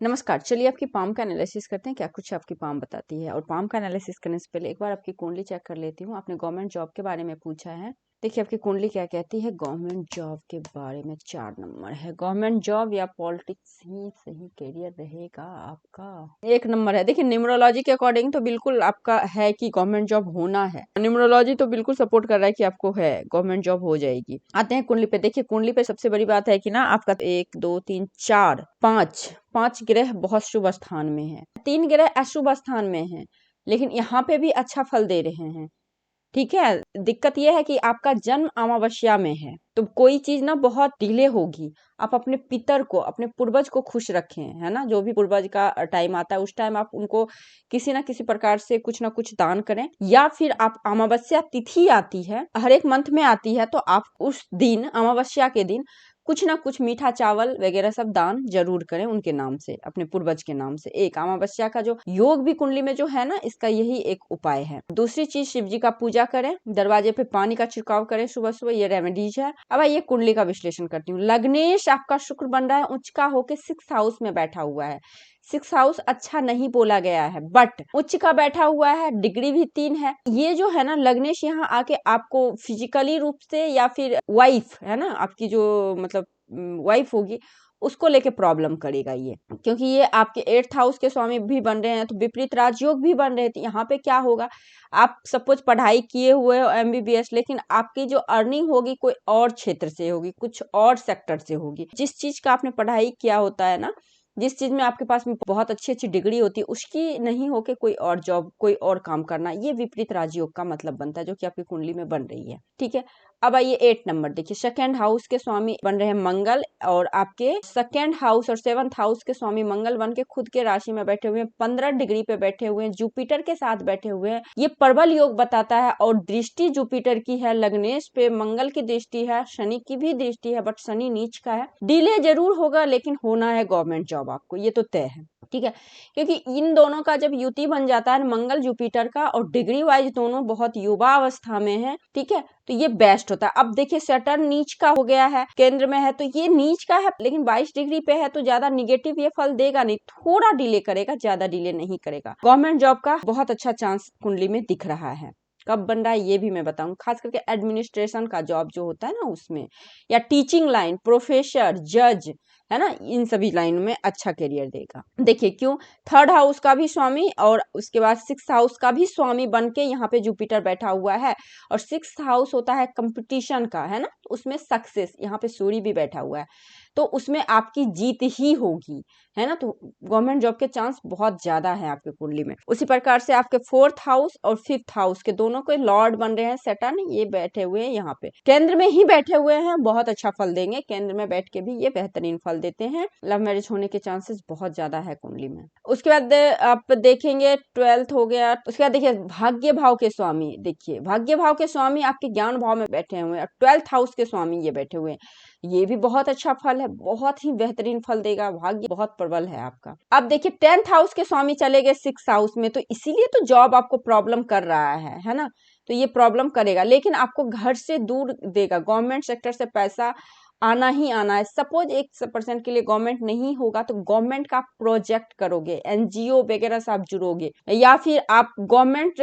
नमस्कार, चलिए आपकी पाम का एनालिसिस करते हैं, क्या कुछ आपकी पाम बताती है। और पाम का एनालिसिस करने से पहले एक बार आपकी कुंडली चेक कर लेती हूँ। आपने गवर्नमेंट जॉब के बारे में पूछा है, देखिए आपकी कुंडली क्या कहती है। गवर्नमेंट जॉब के बारे में 4 नंबर है। गवर्नमेंट जॉब या पॉलिटिक्स ही सही करियर रहेगा आपका। 1 नंबर है। देखिए न्यूमरोलॉजी के अकॉर्डिंग तो बिल्कुल आपका है कि गवर्नमेंट जॉब होना है। न्यूमरोलॉजी तो बिल्कुल सपोर्ट कर रहा है कि आपको है, गवर्नमेंट जॉब हो जाएगी। आते हैं कुंडली पे। देखिए कुंडली पे सबसे बड़ी बात है कि ना आपका 1 2 3 4 5 ग्रह बहुत शुभ स्थान में है, 3 ग्रह अशुभ स्थान में है, लेकिन यहाँ पे भी अच्छा फल दे रहे हैं। ठीक है, दिक्कत यह है कि आपका जन्म अमावस्या में है, तो कोई चीज ना बहुत डिले होगी। आप अपने पितर को, अपने पूर्वज को खुश रखें, है ना। जो भी पूर्वज का टाइम आता है उस टाइम आप उनको किसी ना किसी प्रकार से कुछ ना कुछ दान करें, या फिर आप अमावस्या तिथि आती है, हर एक मंथ में आती है, तो आप उस दिन अमावस्या के दिन कुछ ना कुछ मीठा चावल वगैरह सब दान जरूर करें उनके नाम से, अपने पूर्वज के नाम से। एक अमावस्या का जो योग भी कुंडली में जो है ना, इसका यही एक उपाय है। दूसरी चीज, शिव जी का पूजा करें, दरवाजे पे पानी का छिड़काव करें सुबह सुबह, ये रेमेडीज है। अब ये कुंडली का विश्लेषण करती हूँ। लग्नेश आपका शुक्र बन रहा है, उच्च का होके 6th हाउस में बैठा हुआ है। 6th हाउस अच्छा नहीं बोला गया है, बट उच्च का बैठा हुआ है, डिग्री भी 3 है। ये जो है ना लग्नेश यहाँ आके आपको फिजिकली रूप से या फिर वाइफ है ना आपकी जो मतलब वाइफ होगी, उसको लेके प्रॉब्लम करेगा ये, क्योंकि ये आपके 8th हाउस के स्वामी भी बन रहे हैं, तो विपरीत राजयोग भी बन रहे थे। यहाँ पे क्या होगा, आप सपोज पढ़ाई किए हुए हो MBBS, लेकिन आपकी जो अर्निंग होगी कोई और क्षेत्र से होगी, कुछ और सेक्टर से होगी। जिस चीज का आपने पढ़ाई किया होता है ना, जिस चीज में आपके पास में बहुत अच्छी अच्छी डिग्री होती है, उसकी नहीं होके कोई और जॉब, कोई और काम करना, ये विपरीत राजयोग का मतलब बनता है, जो कि आपकी कुंडली में बन रही है। ठीक है, अब आइए 8 नंबर। देखिए 2nd हाउस के स्वामी बन रहे हैं मंगल, और आपके 2nd हाउस और 7th हाउस के स्वामी मंगल बन के खुद के राशि में बैठे हुए हैं, 15 डिग्री पे बैठे हुए हैं, जुपिटर के साथ बैठे हुए हैं। ये प्रबल योग बताता है, और दृष्टि जुपिटर की है लग्नेश पे, मंगल की दृष्टि है, शनि की भी दृष्टि है, बट शनि नीच का है। डिले जरूर होगा, लेकिन होना है गवर्नमेंट जॉब आपको, ये तो तय है। ठीक है, क्योंकि इन दोनों का जब युति बन जाता है मंगल जुपिटर का, और डिग्री वाइज दोनों बहुत युवा अवस्था में है, ठीक है, तो ये बेस्ट होता है। अब देखिए सैटर्न नीच का हो गया है, केंद्र में है, तो ये नीच का है, लेकिन 22 डिग्री पे है, तो ज्यादा निगेटिव ये फल देगा नहीं, थोड़ा डिले करेगा, ज्यादा डिले नहीं करेगा। गवर्नमेंट जॉब का बहुत अच्छा चांस कुंडली में दिख रहा है। कब बन रहा है ये भी मैं बताऊं, खास करके एडमिनिस्ट्रेशन का जॉब जो होता है ना उसमें, या टीचिंग लाइन, प्रोफेसर, जज, है ना, इन सभी लाइन में अच्छा करियर देगा। देखिए क्यों, 3rd हाउस का भी स्वामी और उसके बाद 6th हाउस का भी स्वामी बन के यहाँ पे जुपिटर बैठा हुआ है, और 6th हाउस होता है कंपटीशन का, है ना, उसमें सक्सेस, यहाँ पे सूर्य भी बैठा हुआ है, तो उसमें आपकी जीत ही होगी, है ना। तो गवर्नमेंट जॉब के चांस बहुत ज्यादा है आपके कुंडली में। उसी प्रकार से आपके 4th हाउस और 5th हाउस के दोनों के लॉर्ड बन रहे हैं सैटर्न, ये बैठे हुए हैं यहाँ पे, केंद्र में ही बैठे हुए हैं, बहुत अच्छा फल देंगे। केंद्र में बैठ के भी ये बेहतरीन फल देते हैं, लव मैरिज होने के चांसेस बहुत ज्यादा है कुंडली में। उसके बाद आप देखेंगे 12th हो गया। उसके बाद देखिए भाग्य भाव के स्वामी, देखिए भाग्य भाव के स्वामी आपके ज्ञान भाव में बैठे हुए हैं, 12th हाउस के स्वामी ये बैठे हुए हैं, ये भी बहुत अच्छा फल है, बहुत ही बेहतरीन फल देगा, भाग्य बहुत प्रबल है आपका। अब देखिए 10th हाउस के स्वामी चले गए 6th हाउस में, तो इसीलिए तो जॉब आपको प्रॉब्लम कर रहा है ना, तो ये प्रॉब्लम करेगा, लेकिन आपको घर से दूर देगा। गवर्नमेंट सेक्टर से पैसा आना ही आना है। सपोज 1% के लिए गवर्नमेंट नहीं होगा, तो गवर्नमेंट का प्रोजेक्ट करोगे, NGO वगैरह से आप जुड़ोगे, या फिर आप गवर्नमेंट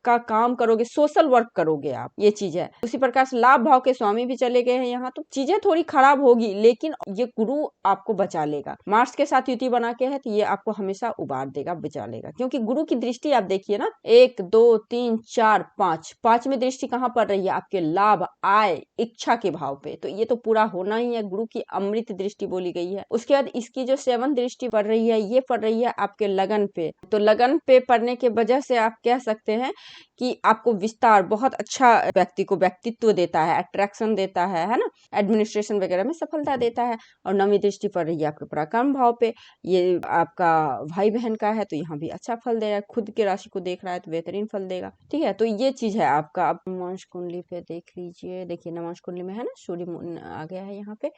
का काम करोगे, सोशल वर्क करोगे आप, ये चीज है। उसी प्रकार से लाभ भाव के स्वामी भी चले गए हैं यहाँ, तो चीजें थोड़ी खराब होगी, लेकिन ये गुरु आपको बचा लेगा। मार्स के साथ युति बना के है, तो ये आपको हमेशा उबार देगा, बचा लेगा, क्योंकि गुरु की दृष्टि आप देखिए ना, 1 2 3 4 5, 5वीं दृष्टि कहाँ पड़ रही है, आपके लाभ, आय, इच्छा के भाव पे, तो ये तो पूरा होना ही है। गुरु की अमृत दृष्टि बोली गई है। उसके बाद इसकी जो 7th दृष्टि पड़ रही है, ये पड़ रही है आपके लगन पे, तो लगन पे पड़ने के वजह से आप कह सकते हैं कि आपको विस्तार, बहुत अच्छा व्यक्ति को व्यक्तित्व देता है, अट्रैक्शन देता है ना, एडमिनिस्ट्रेशन वगैरह में सफलता देता है। और 9वीं दृष्टि पड़ रही है आपके पराक्रम भाव पे, ये आपका भाई बहन का है, तो यहाँ भी अच्छा फल दे रहा है। खुद के राशि को देख रहा है तो बेहतरीन फल देगा। ठीक है, तो ये चीज है आपका। अब नवंश कुंडली पे देख लीजिए, देखिए नवंश कुंडली में है ना सूर्य आ गया है यहाँ पे,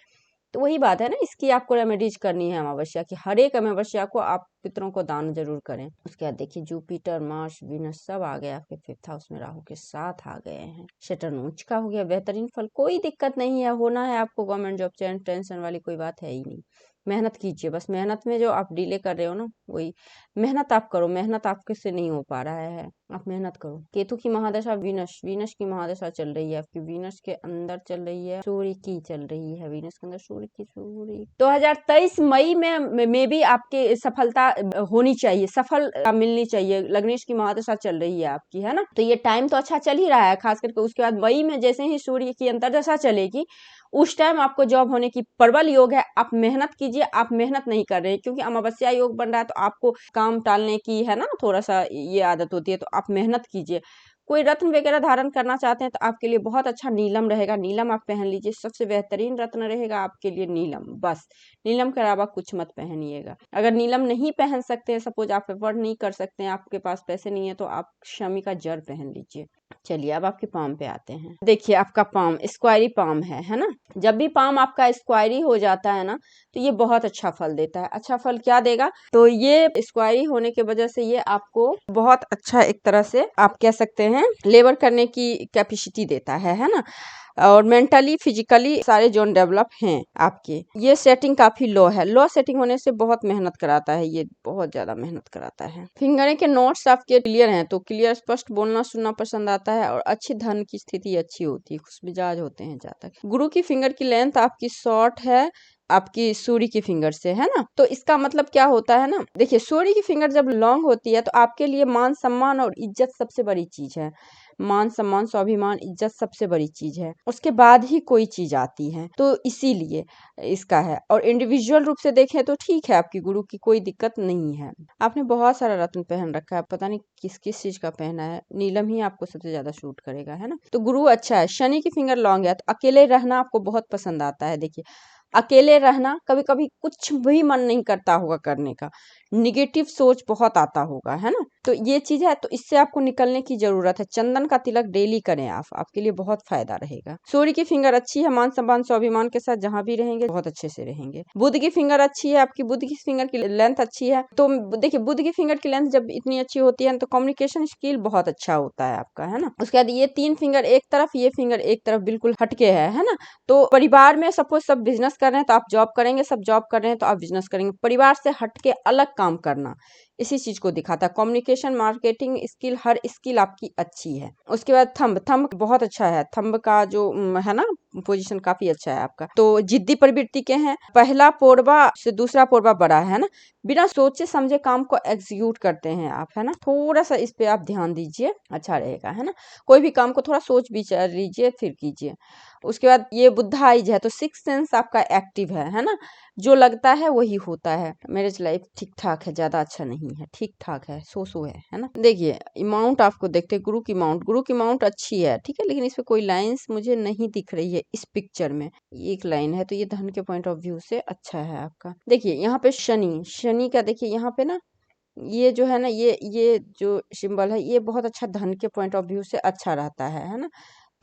तो वही बात है ना, इसकी आपको रेमेडीज करनी है अमावस्या की। हर एक अमावस्या को आप पितरों को दान जरूर करें। उसके बाद देखिए जुपिटर, मार्स, वीनस सब आ गए आपके 5th हाउस में, राहु के साथ आ गए हैं। सैटर्न उच्च का हो गया, बेहतरीन फल, कोई दिक्कत नहीं है, होना है आपको गवर्नमेंट जॉब, टेंशन वाली कोई बात है ही नहीं। मेहनत कीजिए, बस मेहनत में जो आप डिले कर रहे हो ना, वही मेहनत आप करो, मेहनत आपके से नहीं हो पा रहा है, आप मेहनत करो। केतु की महादशा वीनस, वीनस की महादशा चल रही है आपकी, वीनस के अंदर चल रही है, सूर्य की चल रही है, वीनस के अंदर सूर्य की, सूर्य 2023 मई में भी आपके सफलता होनी चाहिए, सफलता मिलनी चाहिए। लग्नेश की महादशा चल रही है आपकी, है ना, तो ये टाइम तो अच्छा चल ही रहा है, खास करके उसके बाद मई में जैसे ही सूर्य की अंतर्दशा चलेगी, उस टाइम आपको जॉब होने की प्रबल योग है। आप मेहनत कीजिए, आप मेहनत नहीं कर रहे हैं क्योंकि अमावस्या योग बन रहा है, तो आपको काम टालने की, है ना, थोड़ा सा ये आदत होती है, तो आप मेहनत कीजिए। कोई रत्न वगैरह धारण करना चाहते हैं तो आपके लिए बहुत अच्छा नीलम रहेगा, नीलम आप पहन लीजिए, सबसे बेहतरीन रत्न रहेगा आपके लिए नीलम, बस नीलम के अलावा कुछ मत पहनिएगा। अगर नीलम नहीं पहन सकते हैं, सपोज आप अफोर्ड नहीं कर सकते हैं, आपके पास पैसे नहीं है, तो आप शमी का जड़ पहन लीजिए। चलिए अब आपके पाम पे आते हैं। देखिए आपका पाम स्क्वायरी पाम है ना, जब भी पाम आपका स्क्वायरी हो जाता है ना, तो ये बहुत अच्छा फल देता है। अच्छा फल क्या देगा, तो ये स्क्वायरी होने की वजह से ये आपको बहुत अच्छा, एक तरह से आप कह सकते हैं, लेबर करने की कैपेसिटी देता है ना, और मेंटली फिजिकली सारे जोन डेवलप हैं आपके। ये सेटिंग काफी लो है, लो सेटिंग होने से बहुत मेहनत कराता है, ये बहुत ज्यादा मेहनत कराता है। फिंगरिंग के नोट्स आपके क्लियर हैं, तो क्लियर स्पष्ट बोलना सुनना पसंद आता है, और अच्छी धन की स्थिति अच्छी होती है, खुश मिजाज होते हैं ज्यादा। गुरु की फिंगर की लेंथ आपकी शॉर्ट है आपकी सूर्य की फिंगर से, है ना, तो इसका मतलब क्या होता है ना, देखिए सूर्य की फिंगर जब लॉन्ग होती है तो आपके लिए मान सम्मान और इज्जत सबसे बड़ी चीज है। मान सम्मान स्वाभिमान इज्जत सबसे बड़ी चीज है, उसके बाद ही कोई चीज आती है, तो इसीलिए इसका है। और इंडिविजुअल रूप से देखें तो ठीक है, आपकी गुरु की कोई दिक्कत नहीं है। आपने बहुत सारा रत्न पहन रखा है, पता नहीं किस किस चीज का पहना है, नीलम ही आपको सबसे ज्यादा शूट करेगा, है ना, तो गुरु अच्छा है। शनि की फिंगर लॉन्ग है, तो अकेले रहना आपको बहुत पसंद आता है। देखिए अकेले रहना, कभी कभी कुछ भी मन नहीं करता होगा करने का, निगेटिव सोच बहुत आता होगा, है ना, तो ये चीज है, तो इससे आपको निकलने की जरूरत है। चंदन का तिलक डेली करें आप, आपके लिए बहुत फायदा रहेगा। सूर्य की फिंगर अच्छी है, मान सम्मान स्वाभिमान के साथ जहां भी रहेंगे बहुत अच्छे से रहेंगे। बुध की फिंगर अच्छी है आपकी, बुध की फिंगर की लेंथ अच्छी है, तो देखिए बुध की फिंगर की लेंथ जब इतनी अच्छी होती है तो कम्युनिकेशन स्किल बहुत अच्छा होता है आपका, है ना। उसके बाद ये 3 फिंगर एक तरफ, ये फिंगर एक तरफ बिल्कुल हटके है ना, तो परिवार में सपोज सब बिजनेस कर रहे हैं तो आप जॉब करेंगे, सब जॉब कर रहे हैं तो आप बिजनेस करेंगे। परिवार से हटके अलग काम करना, इसी चीज को दिखाता है। कम्युनिकेशन मार्केटिंग स्किल, हर स्किल आपकी अच्छी है। उसके बाद थंब, थंब बहुत अच्छा है, थंब का जो है ना पोजीशन काफी अच्छा है आपका। तो जिद्दी प्रवृत्ति के हैं, पहला पोरबा से दूसरा पोरबा बड़ा है ना, बिना सोचे समझे काम को एग्जीक्यूट करते हैं आप, है ना, थोड़ा सा इस पे आप ध्यान दीजिए, अच्छा रहेगा, है ना। कोई भी काम को थोड़ा सोच विचार लीजिए फिर कीजिए। उसके बाद ये बुद्धा आइज है, तो सिक्स सेंस आपका एक्टिव है ना, जो लगता है वही होता है। मैरिज लाइफ ठीक ठाक है, ज्यादा अच्छा नहीं है, ठीक ठाक है, सो है ना। देखिए अमाउंट आपको देखते हैं, गुरु की माउंट, गुरु की माउंट अच्छी है, ठीक है, लेकिन इस पे कोई लाइंस मुझे नहीं दिख रही है इस पिक्चर में। एक लाइन है, तो ये धन के पॉइंट ऑफ व्यू से अच्छा है आपका। देखिए यहाँ पे शनि, शनि का देखिए यहाँ पे ना, ये जो है ना, ये जो सिंबल है, ये बहुत अच्छा धन के पॉइंट ऑफ व्यू से अच्छा रहता है ना,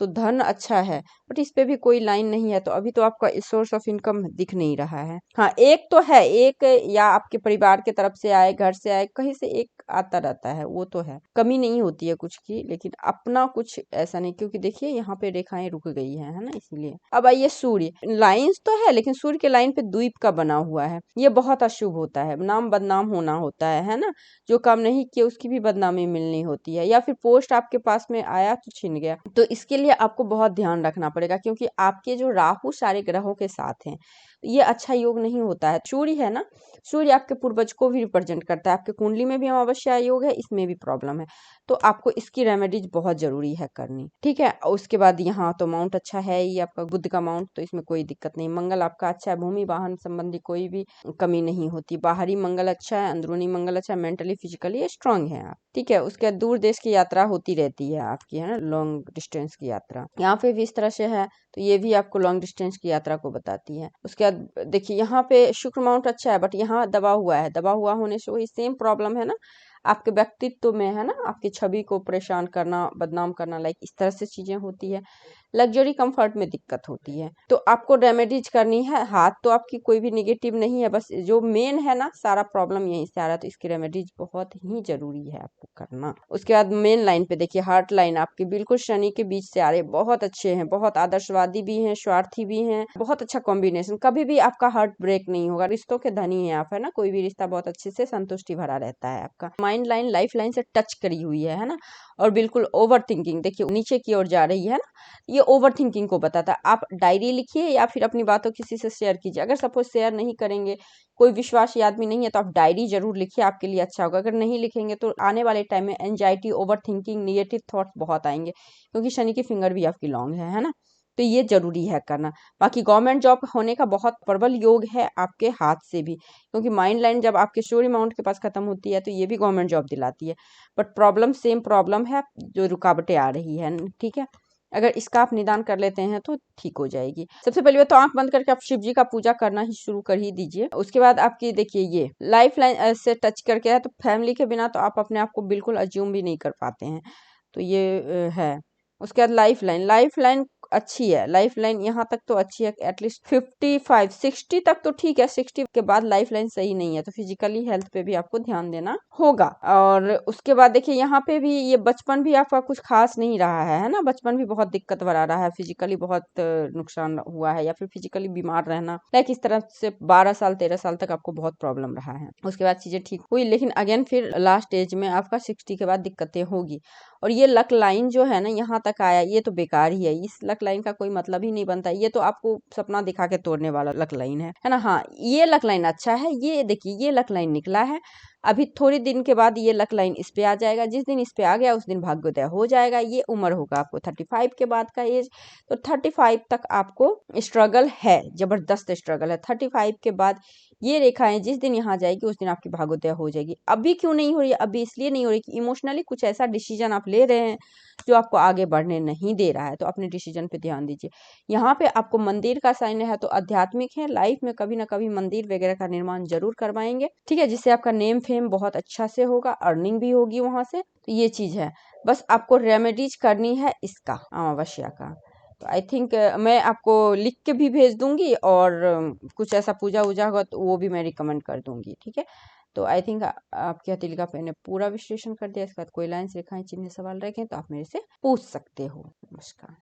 तो धन अच्छा है, बट इस पे भी कोई लाइन नहीं है, तो अभी तो आपका सोर्स ऑफ इनकम दिख नहीं रहा है। हाँ एक तो है, एक या आपके परिवार की तरफ से आए, घर से आए, कहीं से एक आता रहता है, वो तो है, कमी नहीं होती है कुछ की, लेकिन अपना कुछ ऐसा नहीं, क्योंकि देखिए यहाँ पे रेखाएं रुक गई है ना, इसीलिए। अब आइए सूर्य, लाइंस तो है लेकिन सूर्य के लाइन पे द्वीप का बना हुआ है, ये बहुत अशुभ होता है, नाम बदनाम होना होता है ना, जो काम नहीं किया उसकी भी बदनामी मिलनी होती है, या फिर पोस्ट आपके पास में आया तो छिन गया, तो इसके लिए आपको बहुत ध्यान रखना पड़ेगा, क्योंकि आपके जो राहु सारे ग्रहों के साथ हैं, ये अच्छा योग नहीं होता है। सूर्य है ना, सूर्य आपके पूर्वज को भी रिप्रेजेंट करता है, आपके कुंडली में भी अमावस्या योग है, इसमें भी प्रॉब्लम है, तो आपको इसकी रेमेडीज बहुत जरूरी है करनी, ठीक है। और उसके बाद यहाँ तो माउंट अच्छा है ही आपका, बुध का माउंट, तो इसमें कोई दिक्कत नहीं। मंगल आपका अच्छा है, भूमि वाहन संबंधी कोई भी कमी नहीं होती, बाहरी मंगल अच्छा है, अंदरूनी मंगल अच्छा है, मेंटली फिजिकली स्ट्रांग है आप, ठीक है। उसके बाद दूर देश की यात्रा होती रहती है आपकी, है ना, लॉन्ग डिस्टेंस की यात्रा यहाँ पे भी इस तरह से है, तो ये भी आपको लॉन्ग डिस्टेंस की यात्रा को बताती है। उसके बाद देखिए यहाँ पे शुक्र माउंट अच्छा है, बट यहाँ दबा हुआ है, दबा हुआ होने से वही सेम प्रॉब्लम है ना, आपके व्यक्तित्व में, है ना, आपकी छवि को परेशान करना, बदनाम करना, लाइक इस तरह से चीजें होती है। लग्जरी कंफर्ट में दिक्कत होती है। तो आपको रेमेडीज करनी है। हाथ तो आपकी कोई भी निगेटिव नहीं है, बस जो मेन है ना सारा प्रॉब्लम यहीं से आ रहा है, तो इसकी रेमेडीज बहुत ही जरूरी है आपको करना। उसके बाद मेन लाइन पे देखिए, हार्ट लाइन आपकी बिल्कुल शनि के बीच से आ रहे, बहुत अच्छे हैं, बहुत आदर्शवादी भी हैं, स्वार्थी भी हैं, बहुत अच्छा कॉम्बिनेशन। कभी भी आपका हार्ट ब्रेक नहीं होगा, रिश्तों के धनी है आप, है ना, कोई भी रिश्ता बहुत अच्छे से संतुष्टि भरा रहता है आपका। माइंड लाइन लाइफ लाइन से टच करी हुई है ना। और बिल्कुल ओवर थिंकिंग देखिए नीचे की ओर जा रही है ना, ये ओवर थिंकिंग को बताता है। आप डायरी लिखिए या फिर अपनी बातों किसी से शेयर कीजिए। अगर सपोज शेयर नहीं करेंगे, कोई विश्वासी आदमी नहीं है, तो आप डायरी जरूर लिखिए, आपके लिए अच्छा होगा। अगर नहीं लिखेंगे तो आने वाले टाइम में anxiety, over thinking, negative thoughts बहुत आएंगे, क्योंकि शनि की फिंगर भी आपकी लॉन्ग है ना। तो ये जरूरी है करना। बाकी गवर्नमेंट जॉब होने का बहुत प्रबल योग है आपके हाथ से भी, क्योंकि माइंड लाइन जब आपके श्योर अमाउंट के पास खत्म होती है तो ये भी गवर्नमेंट जॉब दिलाती है। बट प्रॉब्लम सेम प्रॉब्लम है, जो रुकावटें आ रही है, ठीक है। अगर इसका आप निदान कर लेते हैं तो ठीक हो जाएगी। सबसे पहले तो आंख बंद करके आप शिव जी का पूजा करना ही शुरू कर ही दीजिए। उसके बाद आपकी देखिए ये लाइफ लाइन से टच करके है, तो फैमिली के बिना तो आप अपने आप को बिल्कुल अज्यूम भी नहीं कर पाते हैं, तो ये है। उसके बाद लाइफ लाइन अच्छी है, लाइफ लाइन यहाँ तक तो अच्छी है, एटलीस्ट 55-60 तक तो ठीक है। 60 के बाद लाइफ लाइन सही नहीं है, तो फिजिकली हेल्थ पे भी आपको ध्यान देना होगा। और उसके बाद देखिए यहाँ पे भी ये बचपन भी आपका कुछ खास नहीं रहा है ना, बचपन भी बहुत दिक्कत भरा रहा है, फिजिकली बहुत नुकसान हुआ है, या फिर फिजिकली बीमार रहना, लाइक इस तरह से 12 साल 13 साल तक आपको बहुत प्रॉब्लम रहा है। उसके बाद चीजें ठीक हुई, लेकिन अगेन फिर लास्ट एज में आपका 60 के बाद दिक्कतें होगी। और ये लक लाइन जो है ना यहाँ तक आया, ये तो बेकार ही है, इस लक लाइन का कोई मतलब ही नहीं बनता। ये तो आपको सपना दिखा के तोड़ने वाला लक लाइन है ना। हाँ, ये लक लाइन अच्छा है, ये देखिए ये लक लाइन निकला है। अभी थोड़े दिन के बाद ये लक लाइन इस पे आ जाएगा, जिस दिन इस पे आ गया उस दिन भाग्योदय हो जाएगा। ये उम्र होगा आपको 35 के बाद का एज, तो 35 तक आपको स्ट्रगल है, जबरदस्त स्ट्रगल है। 35 के बाद ये रेखाएं जिस दिन यहाँ जाएगी उस दिन आपकी भाग्योदय हो जाएगी। अभी क्यों नहीं हो रही? अभी इसलिए नहीं हो रही कि इमोशनली कुछ ऐसा डिसीजन आप ले रहे हैं जो आपको आगे बढ़ने नहीं दे रहा है, तो अपने डिसीजन पे ध्यान दीजिए। यहाँ पे आपको मंदिर का साइन है, तो आध्यात्मिक है, लाइफ में कभी ना कभी मंदिर वगैरह का निर्माण जरूर करवाएंगे, ठीक है, जिससे आपका नेम फेम बहुत अच्छा से होगा, अर्निंग भी होगी वहां से। तो ये चीज है, बस आपको रेमेडीज करनी है इसका, अमावस्या का। तो आई थिंक मैं आपको लिख के भी भेज दूंगी, और कुछ ऐसा पूजा वूजा होगा तो वो भी मैं रिकमेंड कर दूंगी, ठीक है। तो आई थिंक आपके हथेली पे ने पूरा विश्लेषण कर दिया। इसके बाद कोई लाइन रेखाएं चिन्ह सवाल रखें तो आप मेरे से पूछ सकते हो। नमस्कार।